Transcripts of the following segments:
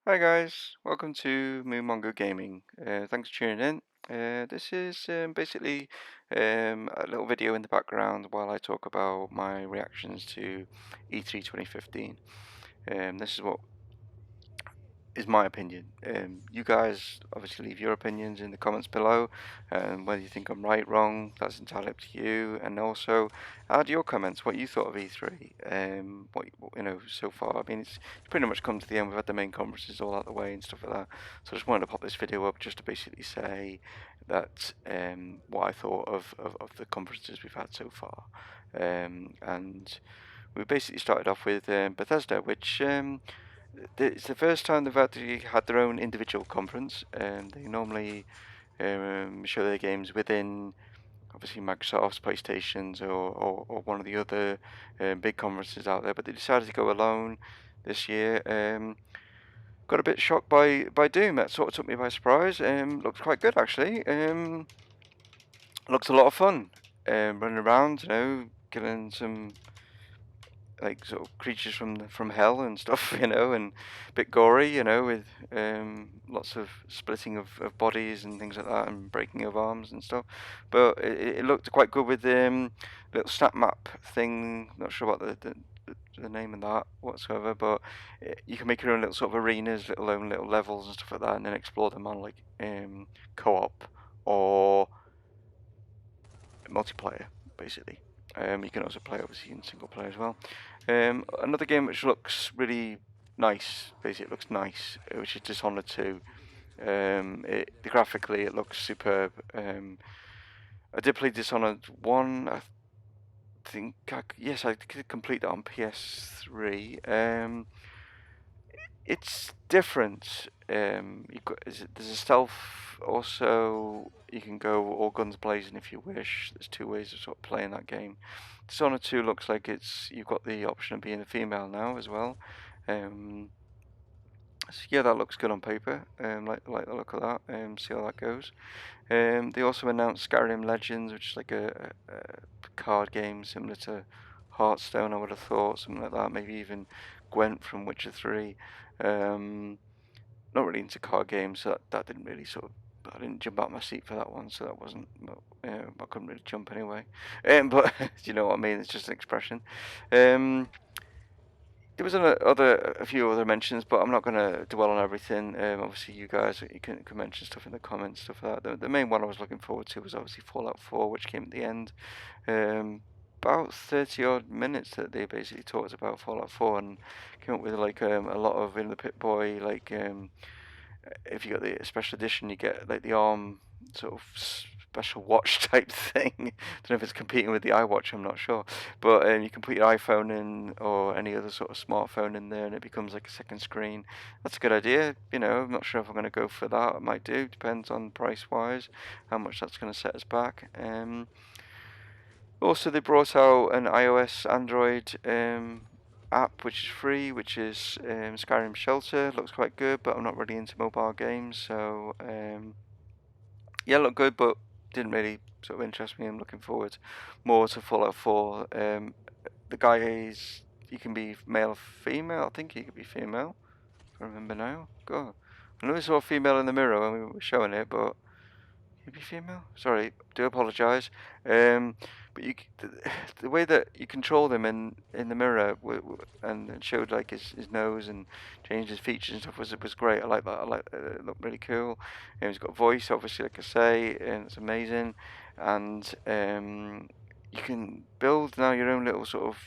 Hi guys, welcome to Mumongu Gaming. Thanks for tuning in. This is basically a little video in the background while I talk about my reactions to E3 2015. This is my opinion. You guys obviously leave your opinions in the comments below, and whether you think I'm right, wrong, that's entirely up to you. And also, add your comments, what you thought of E3, what so far. I mean, it's pretty much come to the end. We've had the main conferences all out the way and stuff like that. So I just wanted to pop this video up just to basically say that what I thought of the conferences we've had so far, and we basically started off with Bethesda, which it's the first time they've actually had their own individual conference. They normally show their games within, obviously, Microsoft's, PlayStation's, or one of the other big conferences out there. But they decided to go alone this year. Got a bit shocked by Doom. That sort of took me by surprise. Looks quite good actually. Looks a lot of fun. Running around, killing some like sort of creatures from hell and stuff, and a bit gory, with lots of splitting of bodies and things like that, and breaking of arms and stuff. But it looked quite good with little snap map thing. Not sure what the name of that whatsoever, but you can make your own little sort of arenas, little levels and stuff like that, and then explore them on like co-op or multiplayer, basically. You can also play obviously in single player as well. Another game which looks really nice, basically it looks nice, which is Dishonored 2. Graphically it looks superb. I did play Dishonored 1. Yes, I could complete that on PS3. It's different. There's a stealth. Also, you can go all guns blazing if you wish. There's two ways of sort of playing that game. Dishonored 2 looks like you've got the option of being a female now as well. So yeah, that looks good on paper. Like the look of that. See how that goes. They also announced Skyrim Legends, which is like a card game similar to Hearthstone. I would have thought something like that. Maybe even Gwent from Witcher 3. Not really into card games, so that didn't really sort of. I didn't jump out my seat for that one, so that wasn't. I couldn't really jump anyway. But you know what I mean? It's just an expression. There was a few other mentions, but I'm not going to dwell on everything. Obviously, you guys can mention stuff in the comments, stuff like that. The main one I was looking forward to was obviously Fallout 4, which came at the end. About 30 odd minutes that they basically talked about Fallout 4 and came up with like a lot of in the Pit Boy, like if you got the special edition, you get like the ARM sort of special watch type thing. Don't know if it's competing with the iWatch, I'm not sure. But you can put your iPhone in or any other sort of smartphone in there and it becomes like a second screen. That's a good idea. I'm not sure if I'm going to go for that. I might do. Depends on price wise, how much that's going to set us back. Also, they brought out an iOS Android app which is free, which is Skyrim Shelter. Looks quite good, but I'm not really into mobile games, so yeah, looked good, but didn't really sort of interest me. I'm looking forward more to Fallout 4. The guy is, you can be male or female. I think he could be female, if I remember now. God, I know we saw a female in the mirror when we were showing it, but maybe female. Sorry, do apologise. But the way that you control him in the mirror and showed like his nose and changed his features and stuff was great. I like that. I like it looked really cool. He's got voice, obviously, like I say, and it's amazing. And you can build now your own little sort of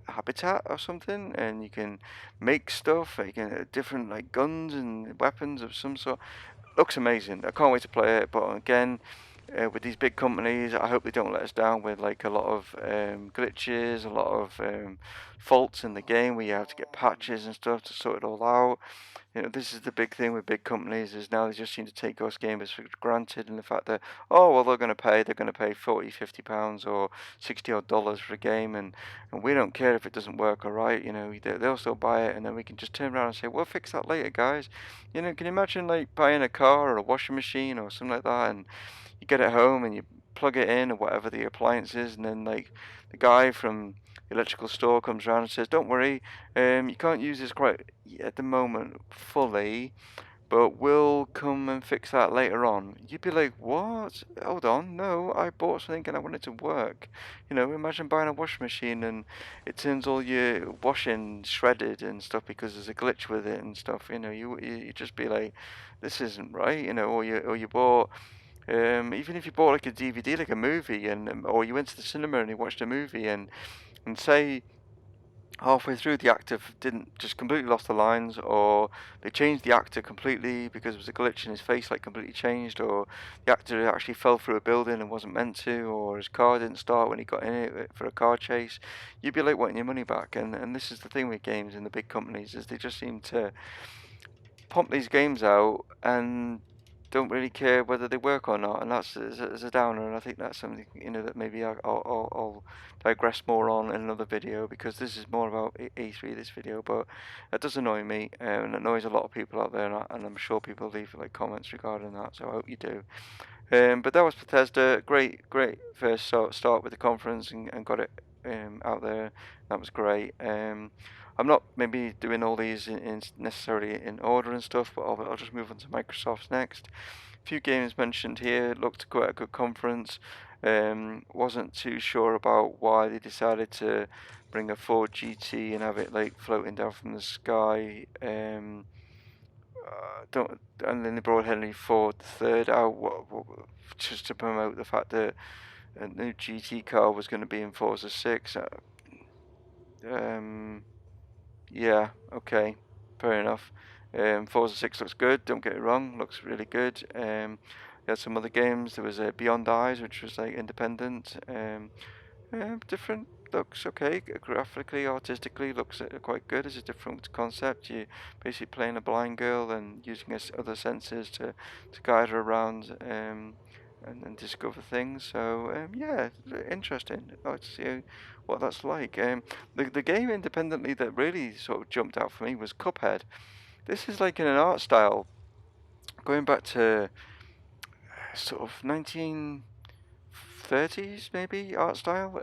habitat or something, and you can make stuff. You can different like guns and weapons of some sort. Looks amazing. I can't wait to play it. But again, with these big companies, I hope they don't let us down with like a lot of glitches, a lot of faults in the game where you have to get patches and stuff to sort it all out. This is the big thing with big companies is now they just seem to take us gamers for granted, and the fact that they're going to pay 40, 50 pounds or 60 odd dollars for a game, and we don't care if it doesn't work alright. They'll still buy it, and then we can just turn around and say, we'll fix that later, guys. Can you imagine like buying a car or a washing machine or something like that, and you get it home and you plug it in or whatever the appliance is, and then like the guy from electrical store comes around and says, "Don't worry, you can't use this quite at the moment fully, but we'll come and fix that later on." You'd be like, "What? Hold on, no, I bought something and I want it to work." Imagine buying a washing machine and it turns all your washing shredded and stuff because there's a glitch with it and stuff. You just be like, "This isn't right," or you bought. Even if you bought like a DVD, like a movie, or you went to the cinema and you watched a movie, and say halfway through the actor didn't just completely lost the lines, or they changed the actor completely because there was a glitch in his face, like completely changed, or the actor actually fell through a building and wasn't meant to, or his car didn't start when he got in it for a car chase. You'd be like wanting your money back. And this is the thing with games and the big companies, is they just seem to pump these games out and don't really care whether they work or not, and that's as a downer. And I think that's something that maybe I'll digress more on in another video, because this is more about E3, this video, but that does annoy me, and it annoys a lot of people out there, and I'm sure people leave like comments regarding that, so I hope you do. But that was Bethesda. Great first start with the conference, and got it out there. That was great. I'm not maybe doing all these in necessarily in order and stuff, but I'll just move on to Microsoft's next. A few games mentioned here. Looked quite a good conference. Wasn't too sure about why they decided to bring a Ford GT and have it like floating down from the sky. Don't, and then they brought Henry Ford III out, just to promote the fact that a new GT car was going to be in Forza 6. Um, yeah, okay, fair enough. Forza 6 looks good, don't get it wrong, looks really good. They had some other games. There was Beyond Eyes, which was like independent. Different, looks okay graphically, artistically looks quite good. It's a different concept. You're basically playing a blind girl and using other senses to guide her around, and discover things. So yeah, interesting. I'd like to see what that's like. The game independently that really sort of jumped out for me was Cuphead. This is like in an art style going back to sort of 1930s maybe art style.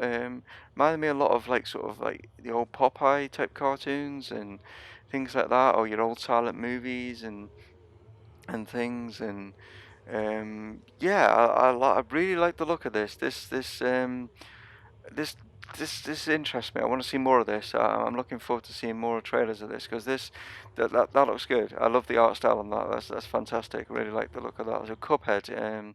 Reminded me a lot of like sort of like the old Popeye type cartoons and things like that, or your old silent movies and things. And yeah, I really like the look of this. This this interests me. I want to see more of this. I'm looking forward to seeing more trailers of this, because that looks good. I love the art style on that. That's fantastic. Really like the look of that. So Cuphead. Uh,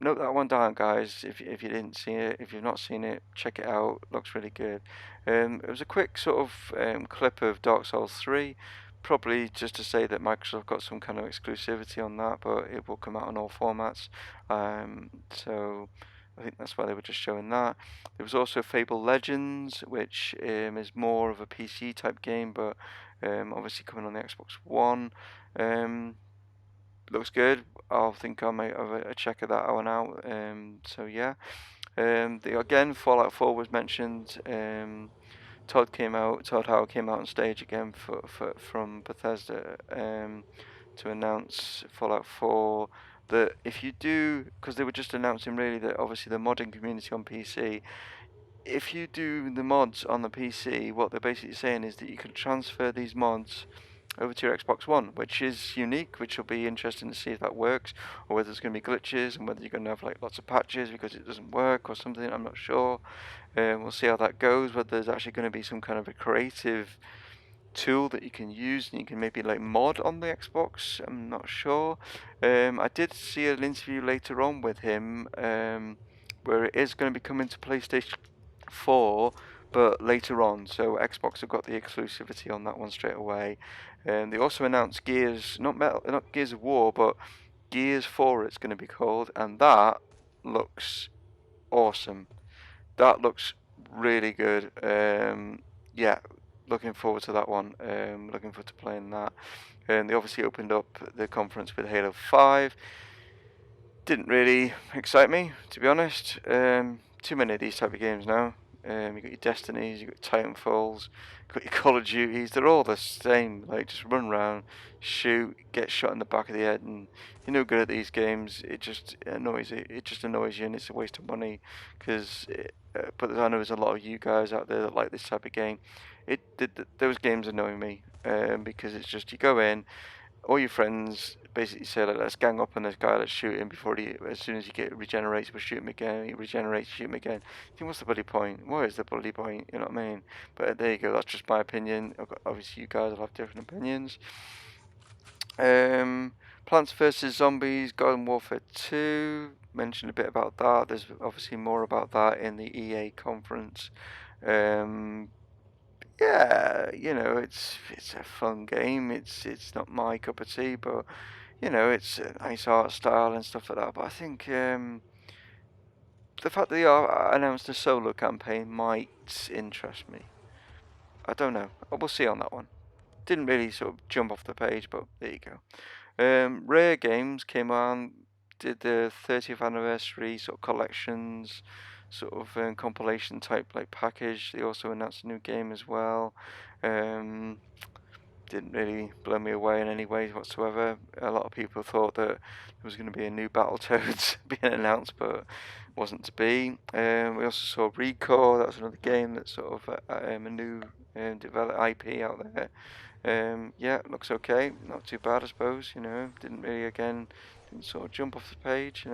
Note that one down, guys. If you didn't see it, if you've not seen it, check it out. Looks really good. It was a quick sort of clip of Dark Souls 3. Probably just to say that Microsoft got some kind of exclusivity on that, but it will come out on all formats. So I think that's why they were just showing that. There was also Fable Legends, which is more of a PC type game, but obviously coming on the Xbox One. Looks good. I think I might have a check of that one out. So yeah. Again, Fallout 4 was mentioned. Todd Howard came out on stage again from Bethesda, to announce Fallout 4. That if you do, because they were just announcing really that obviously the modding community on PC, if you do the mods on the PC, what they're basically saying is that you can transfer these mods over to your Xbox One, which is unique, which will be interesting to see if that works, or whether there's going to be glitches, and whether you're going to have like lots of patches because it doesn't work or something. I'm not sure. We'll see how that goes. Whether there's actually going to be some kind of a creative tool that you can use and you can maybe like mod on the Xbox. I'm not sure. I did see an interview later on with him, where it is going to be coming to PlayStation 4, but later on. So Xbox have got the exclusivity on that one straight away. They also announced Gears, not Gears of War, but Gears 4 it's going to be called, and that looks awesome. That looks really good. Yeah, looking forward to that one. Looking forward to playing that. And they obviously opened up the conference with Halo 5. Didn't really excite me, to be honest. Too many of these type of games now. You got your Destinies, you got Titanfalls, you got your Call of Duties. They're all the same. Like just run around, shoot, get shot in the back of the head, and you're no good at these games. It just annoys it. It just annoys you, and it's a waste of money. Because, but I know there's a lot of you guys out there that like this type of game. Those games annoy me. Because it's just you go in, all your friends basically say like, let's gang up on this guy, let's shoot him before he, as soon as he regenerates, we'll shoot him again. He regenerates, shoot him again. I think what's the bloody point? What is the bloody point? You know what I mean? But there you go. That's just my opinion. Obviously, you guys will have different opinions. Plants vs Zombies, Garden Warfare 2. Mentioned a bit about that. There's obviously more about that in the EA conference. Yeah, it's a fun game. It's not my cup of tea, but it's a nice art style and stuff like that. But I think the fact that they announced a solo campaign might interest me. I don't know. We'll see on that one. Didn't really sort of jump off the page, but there you go. Rare Games came on, did the 30th anniversary sort of collections, sort of compilation type like package. They also announced a new game as well. Um, didn't really blow me away in any way whatsoever. A lot of people thought that there was going to be a new Battletoads being announced, but wasn't to be. We also saw Recore. That was another game that's sort of a new developed IP out there. Yeah, looks okay. Not too bad, I suppose. Didn't sort of jump off the page.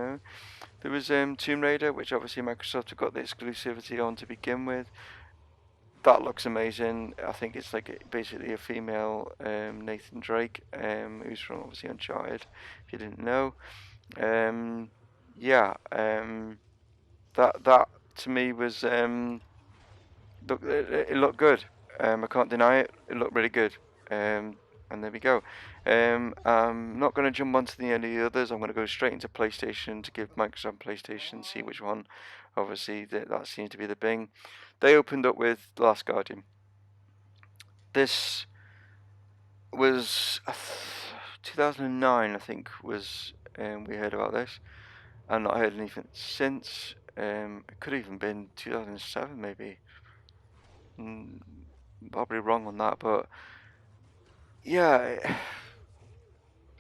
There was Tomb Raider, which obviously Microsoft have got the exclusivity on to begin with. That looks amazing. I think it's like basically a female Nathan Drake, who's from obviously Uncharted. If you didn't know, yeah, that to me was it looked good. I can't deny it. It looked really good. And there we go. I'm not going to jump onto any of the others. I'm going to go straight into PlayStation to give Microsoft PlayStation, see which one. Obviously, that seems to be the Bing. They opened up with The Last Guardian. This was 2009, I think, was we heard about this. I've not heard anything since. It could have even been 2007, maybe. Probably wrong on that, but yeah, it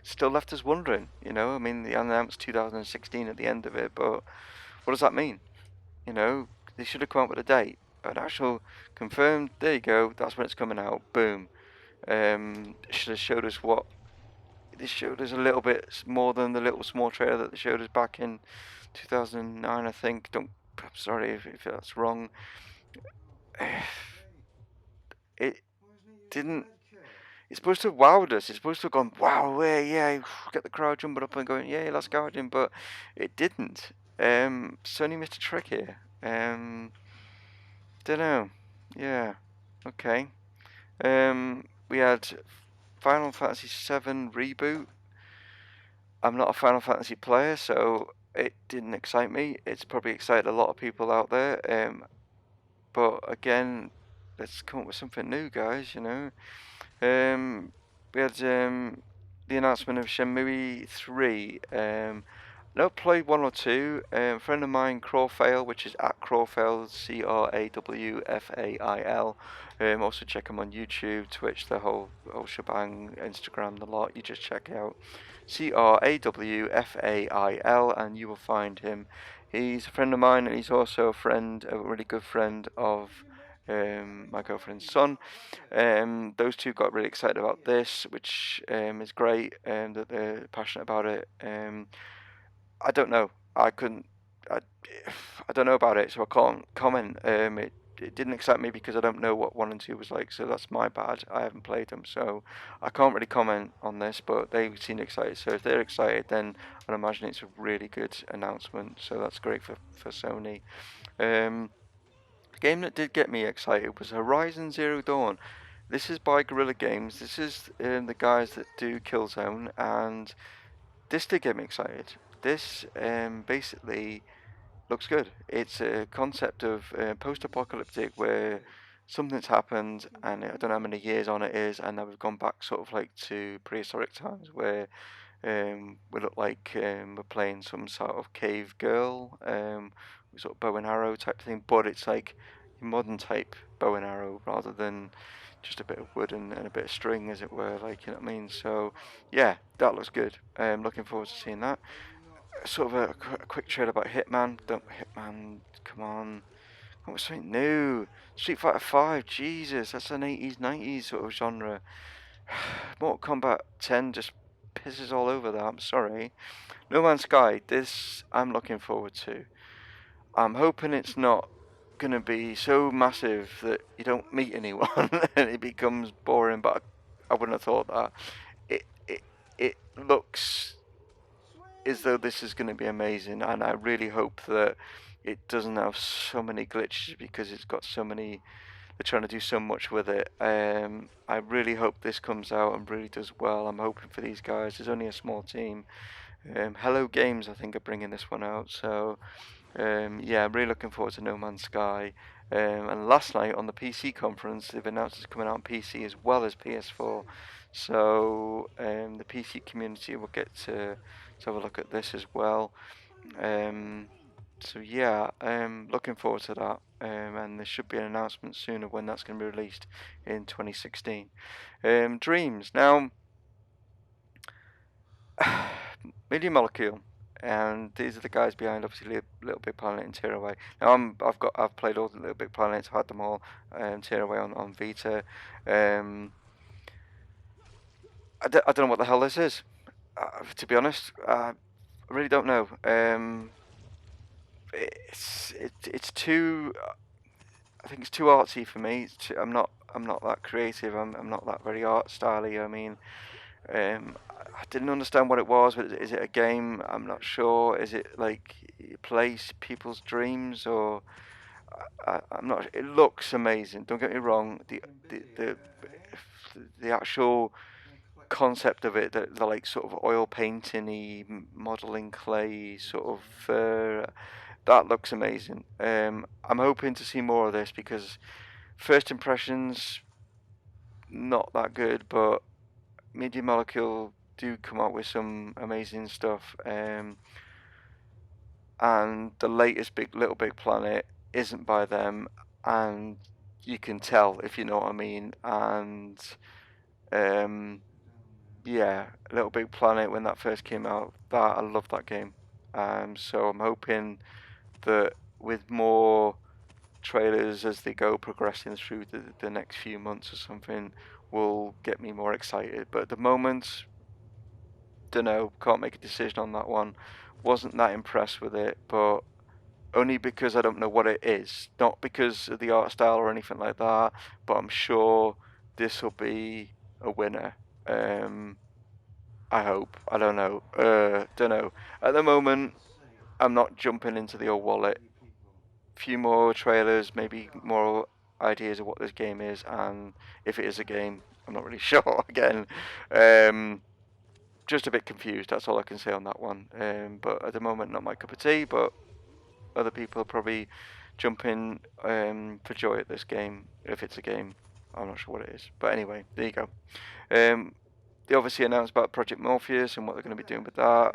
still left us wondering. I mean, they announced 2016 at the end of it, but what does that mean? They should have come up with a date, an actual confirmed. There you go. That's when it's coming out. Boom. Should have showed us what. They showed us a little bit more than the little small trailer that they showed us back in 2009, I think. I'm sorry if that's wrong. It didn't. It's supposed to have wowed us. It's supposed to have gone, wow, yeah, get the crowd jumping up and going, yeah, Last Guardian, but it didn't. Sony missed a trick here. Don't know. Yeah. Okay. We had Final Fantasy VII Reboot. I'm not a Final Fantasy player, so it didn't excite me. It's probably excited a lot of people out there. But again, let's come up with something new, guys. We had the announcement of Shenmue 3. No, played one or two. A friend of mine, Crawfail, which is at Crawfail, Crawfail. Also check him on YouTube, Twitch, the whole shebang, Instagram, the lot. You just check out Crawfail, and you will find him. He's a friend of mine, and he's also a really good friend of my girlfriend's son. Those two got really excited about this, which is great, that they're passionate about it. I don't know. I, I don't know about it, so I can't comment. It didn't excite me because I don't know what 1 and 2 was like, so that's my bad. I haven't played them, so I can't really comment on this, but they seem excited. So if they're excited, then I'd imagine it's a really good announcement, so that's great for Sony. The game that did get me excited was Horizon Zero Dawn. This is by Guerrilla Games. This is the guys that do Killzone, and this did get me excited. This basically looks good. It's a concept of post-apocalyptic where something's happened, and I don't know how many years on it is, and now we've gone back sort of like to prehistoric times where we look like we're playing some sort of cave girl, sort of bow and arrow type thing, but it's like modern type bow and arrow rather than just a bit of wood and a bit of string, as it were. Like, you know what I mean? So yeah, that looks good. Looking forward to seeing that. Sort of a quick trailer about Hitman. Don't Hitman, come on. What was something new? Street Fighter 5, Jesus, that's an 80s, 90s sort of genre. Mortal Kombat 10 just pisses all over that, I'm sorry. No Man's Sky, this I'm looking forward to. I'm hoping it's not gonna be so massive that you don't meet anyone and it becomes boring, but I wouldn't have thought that. It looks as though this is going to be amazing, and I really hope that it doesn't have so many glitches because it's got so many. They're trying to do so much with it. I really hope this comes out and really does well. I'm hoping for these guys. There's only a small team. Hello Games, I think, are bringing this one out. So yeah, I'm really looking forward to No Man's Sky. And last night on the PC conference, they've announced it's coming out on PC as well as PS4. So the PC community will get to have a look at this as well. So yeah, looking forward to that. And there should be an announcement soon of when that's going to be released in 2016. Dreams. Now, Media Molecule, and these are the guys behind obviously Little Big Planet and Tearaway. Now I've played all the Little Big Planets, I've had them all, Tearaway on Vita. I don't know what the hell this is, to be honest. I really don't know. It's too. I think it's too artsy for me. I'm not that creative. I'm not that very art styly. I mean, I didn't understand what it was. Is it a game? I'm not sure. Is it like you play people's dreams, or I'm not. It looks amazing. Don't get me wrong. The actual concept of it, the like sort of oil painting-y, modeling clay sort of, that looks amazing. I'm hoping to see more of this because first impressions not that good, but Media Molecule do come out with some amazing stuff. And the latest Little Big Planet isn't by them, and you can tell if you know what I mean. And um, yeah, Little Big Planet when that first came out, I loved that game. So I'm hoping that with more trailers as they go progressing through the next few months or something will get me more excited. But at the moment, don't know, can't make a decision on that one. Wasn't that impressed with it, but only because I don't know what it is, not because of the art style or anything like that. But I'm sure this will be a winner. I hope. I don't know. Don't know. At the moment, I'm not jumping into the old wallet. Few more trailers, maybe more ideas of what this game is, and if it is a game, I'm not really sure. Again, just a bit confused. That's all I can say on that one. But at the moment, not my cup of tea. But other people are probably jumping for joy at this game. If it's a game, I'm not sure what it is. But anyway, there you go. They obviously announced about Project Morpheus and what they're going to be doing with that.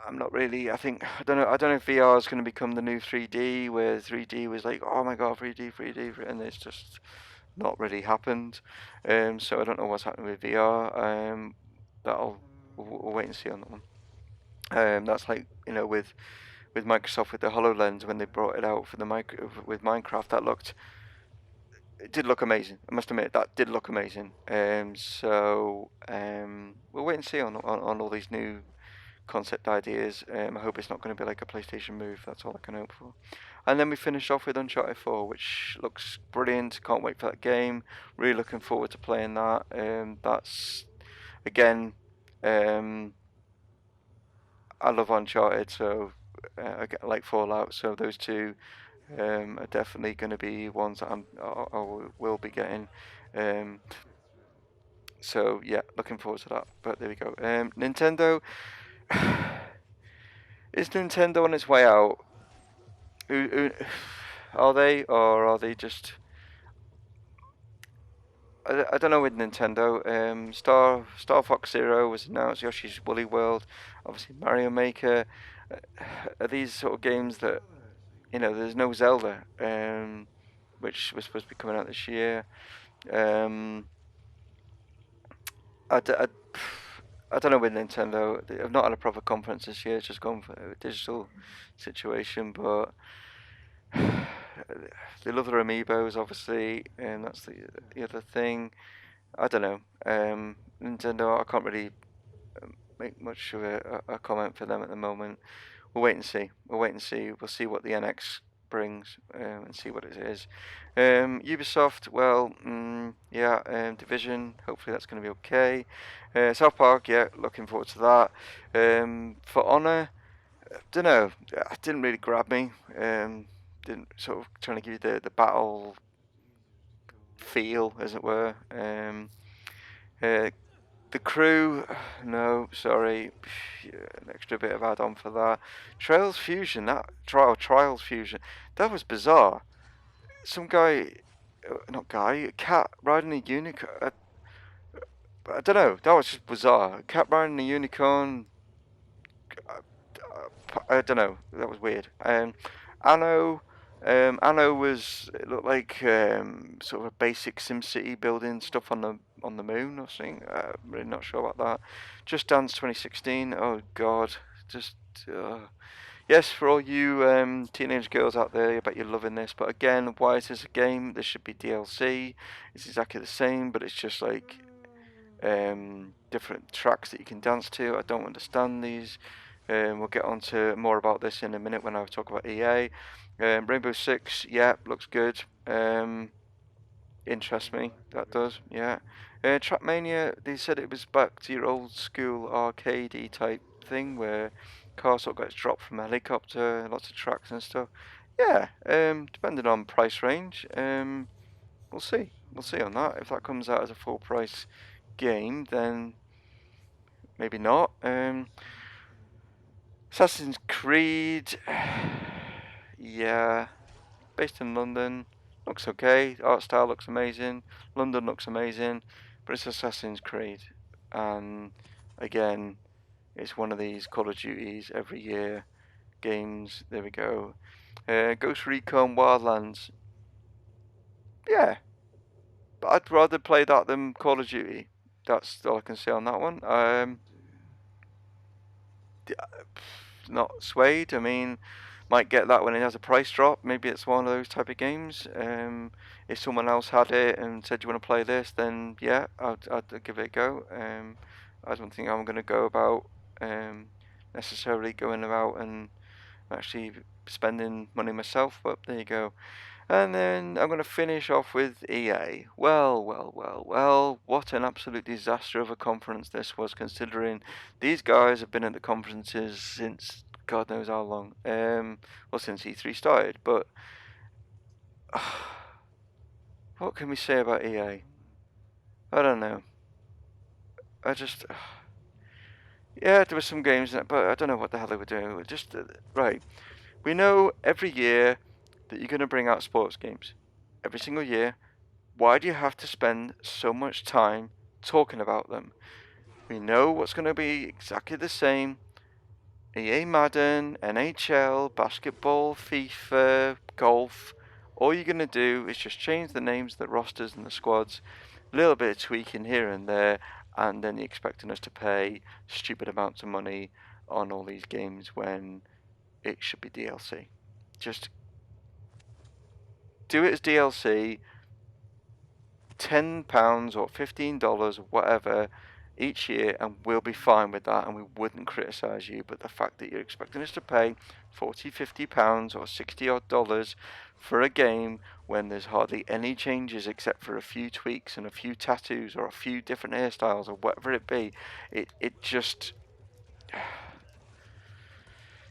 I'm not really. I don't know. I don't know if VR is going to become the new 3D, where 3D was like, oh my god, 3D, 3D, and it's just not really happened. So I don't know what's happening with VR. We'll wait and see on that one. That's like with Microsoft with the HoloLens when they brought it out for with Minecraft. It did look amazing. I must admit that did look amazing. We'll wait and see on all these new concept ideas. I hope it's not going to be like a PlayStation move. That's all I can hope for. And then we finish off with Uncharted 4, which looks brilliant. Can't wait for that game. Really looking forward to playing that. That's again, I love Uncharted, so I like Fallout. So those two are definitely going to be ones that I will be getting. So yeah, looking forward to that. But there we go. Nintendo. Is Nintendo on its way out? Are they, or are they just? I don't know with Nintendo. Star Fox Zero was announced. Yoshi's Woolly World, obviously Mario Maker. Are these sort of games that there's no Zelda, which was supposed to be coming out this year. Um, I, d- I, I don't know with Nintendo. They've not had a proper conference this year. It's just gone for a digital situation, but they love their amiibos, obviously, and that's the other thing. I don't know. Nintendo, I can't really make much of a comment for them at the moment. We'll wait and see. We'll wait and see. We'll see what the NX brings and see what it is. Ubisoft, well, yeah, Division. Hopefully that's going to be okay. South Park, yeah, looking forward to that. For Honor, don't know. It didn't really grab me. Didn't sort of trying to give you the battle feel, as it were. Uh, the crew, no, sorry, an extra bit of add-on for that. Trials Fusion, that was bizarre. Some guy, not guy, a cat riding a unicorn. I don't know. That was just bizarre. Cat riding a unicorn. I don't know. That was weird. Anno, Anno was it looked like sort of a basic SimCity building stuff on the moon or something. I'm really not sure about that. Just Dance 2016. Oh God, just yes, for all you teenage girls out there, I bet you're loving this. But again, why is this a game? This should be DLC. It's exactly the same, but it's just like different tracks that you can dance to. I don't understand these. We'll get on to more about this in a minute when I talk about EA. Rainbow Six, yeah, looks good. Interests me, that does, yeah. Trackmania, they said it was back to your old school arcadey type thing where car sort of gets dropped from a helicopter, lots of tracks and stuff. Yeah, depending on price range, we'll see. We'll see on that. If that comes out as a full price game, then maybe not. Assassin's Creed, yeah, based in London, looks okay. Art style looks amazing. London looks amazing, but it's Assassin's Creed, and again, it's one of these Call of Duties every year games. There we go. Ghost Recon Wildlands, yeah, but I'd rather play that than Call of Duty. That's all I can say on that one. Not swayed. I mean, might get that when it has a price drop. Maybe it's one of those type of games. If someone else had it and said, "Do you want to play this?" Then yeah, I'd give it a go. I don't think I'm going to go about necessarily going about and actually spending money myself. But there you go. And then I'm going to finish off with EA. Well, what an absolute disaster of a conference this was, considering these guys have been at the conferences since God knows how long. Well, since E3 started. But what can we say about EA? I don't know. I just. Yeah, there were some games, but I don't know what the hell they were doing. Just. Right. We know every year that you're going to bring out sports games. Every single year. Why do you have to spend so much time talking about them? We know what's going to be exactly the same. EA Madden, NHL, basketball, FIFA, golf. All you're going to do is just change the names, the rosters, and the squads. A little bit of tweaking here and there, and then you're expecting us to pay stupid amounts of money on all these games when it should be DLC. Just do it as DLC. £10 or $15 or whatever each year, and we'll be fine with that, and we wouldn't criticize you. But the fact that you're expecting us to pay 40, £50 or 60 odd dollars for a game when there's hardly any changes except for a few tweaks and a few tattoos or a few different hairstyles or whatever it be, it just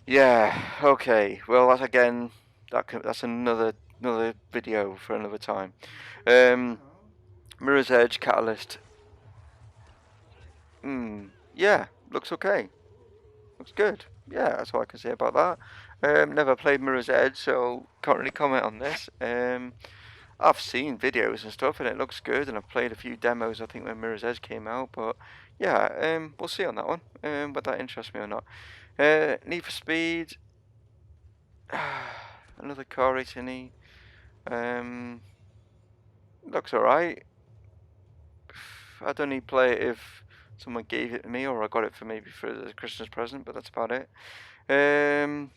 yeah, okay, well, that's again, that's another video for another time. Mirror's Edge Catalyst. Yeah, looks okay. Looks good. Yeah, that's all I can say about that. Never played Mirror's Edge, so can't really comment on this. I've seen videos and stuff, and it looks good, and I've played a few demos, I think, when Mirror's Edge came out, but yeah, we'll see on that one, whether that interests me or not. Need for Speed, another car racing. Looks alright. I'd only play it if someone gave it to me or I got it for maybe for a Christmas present, but that's about it. The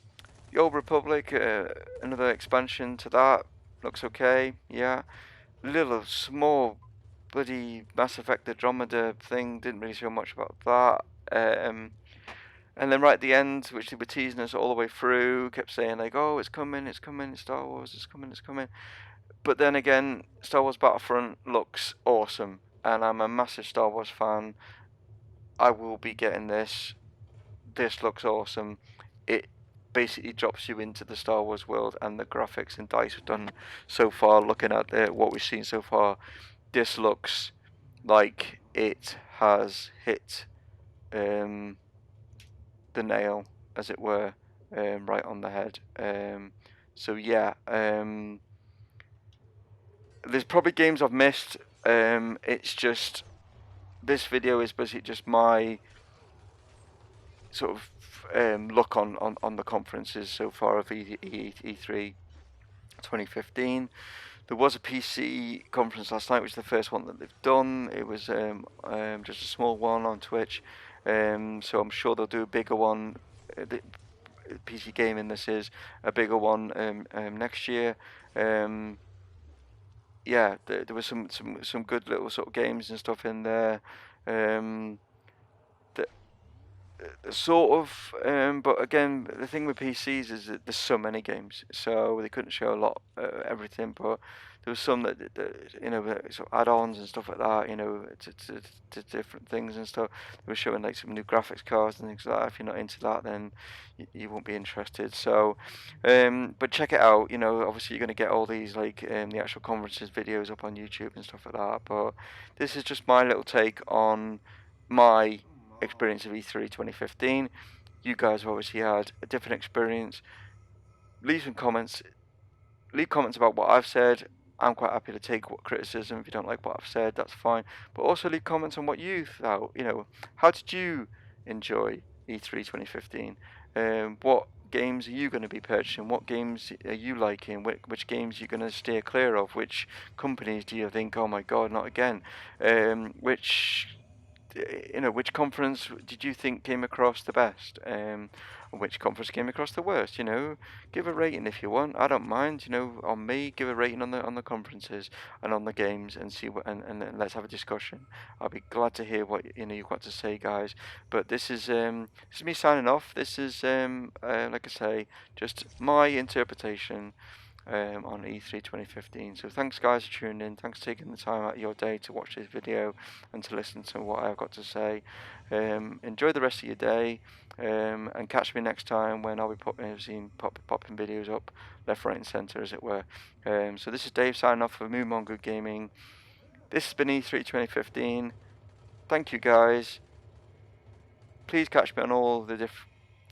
Old Republic, another expansion to that, looks okay, yeah. Little small bloody Mass Effect Andromeda thing, didn't really show much about that. And then right at the end, which they were teasing us all the way through, kept saying like, "Oh, it's coming, it's coming, it's Star Wars, it's coming, it's coming." But then again, Star Wars Battlefront looks awesome, and I'm a massive Star Wars fan. I will be getting this. This looks awesome. It basically drops you into the Star Wars world, and the graphics and DICE have done so far. Looking at what we've seen so far, this looks like it has hit the nail, as it were, right on the head. So yeah, there's probably games I've missed. It's just this video is basically just my sort of look on the conferences so far of E3 2015. There was a PC conference last night, which is the first one that they've done. It was just a small one on Twitch, so I'm sure they'll do a bigger one. The PC gaming, this is a bigger one next year. Yeah, there was some good little sort of games and stuff in there. The, Sort of, but again, the thing with PCs is that there's so many games, so they couldn't show a lot, everything. But there was some that you know, sort of add-ons and stuff like that, you know, to different things and stuff. They were showing like some new graphics cards and things like that. If you're not into that, then you won't be interested. So, but check it out. You know, obviously you're going to get all these like the actual conferences videos up on YouTube and stuff like that. But this is just my little take on my experience of E3 2015. You guys have obviously had a different experience. Leave some comments. Leave comments about what I've said. I'm quite happy to take what criticism. If you don't like what I've said, that's fine. But also leave comments on what you thought. You know, how did you enjoy E3 2015? What games are you going to be purchasing? What games are you liking? Which games are you going to steer clear of? Which companies do you think, oh my god, not again? Which which conference did you think came across the best? Which conference came across the worst? You know, give a rating if you want. I don't mind. You know, on me, give a rating on the conferences and on the games, and see what and let's have a discussion. I'll be glad to hear what you've got to say, guys. But this is me signing off. This is like I say, just my interpretation on E3 2015. So thanks guys for tuning in. Thanks for taking the time out of your day to watch this video and to listen to what I've got to say. Enjoy the rest of your day, and catch me next time when I'll be popping videos up left, right and centre, as it were. So this is Dave signing off for Mumongu Gaming. This has been E3 2015. Thank you guys. Please catch me on all the different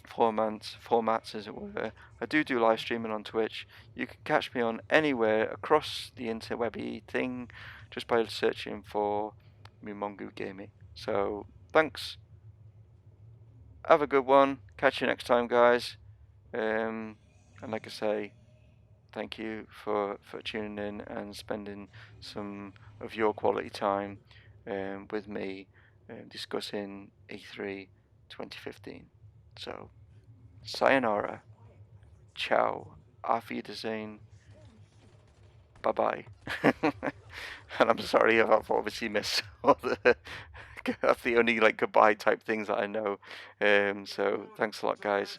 formats, as it were. I do live streaming on Twitch. You can catch me on anywhere across the interwebby thing just by searching for Mumongu Gaming. So thanks. Have a good one. Catch you next time, guys. And like I say, thank you for tuning in and spending some of your quality time with me discussing E3 2015. So, sayonara, ciao, auf Wiedersehen, bye bye. And I'm sorry if I've obviously missed all the. That's the only like goodbye type things that I know. So thanks a lot, guys.